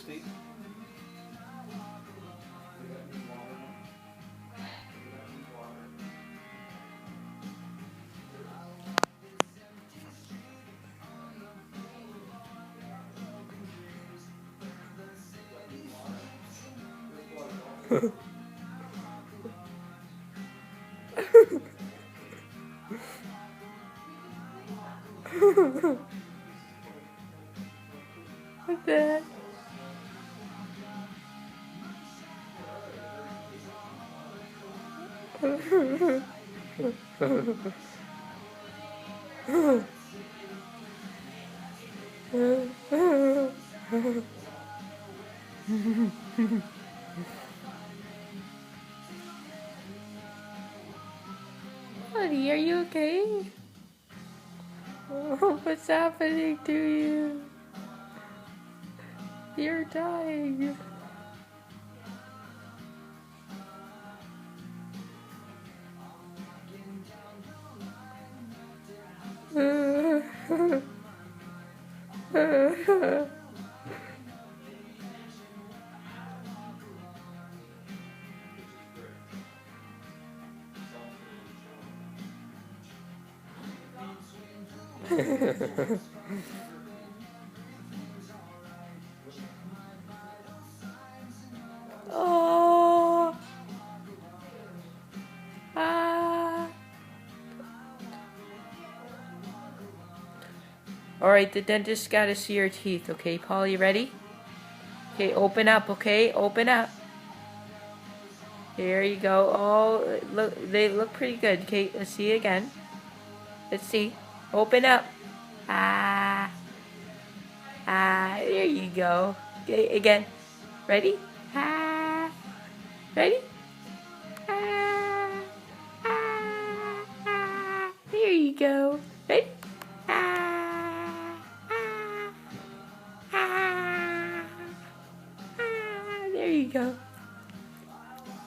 sweet? What's that? Buddy, are you okay? What's happening to you? You're dying. Oh. Ah. Alright, the dentist gotta see your teeth, okay, Paul, you ready? Okay, open up, okay? Open up. Here you go. Oh, look, they look pretty good. Okay, let's see again. Let's see. Open up. Ah. Ah, there you go. Okay, again. Ready? Ah. Ready? Ah. Ah. Ah. There you go. Ready? Ah. Ah. Ah. Ah. There you go.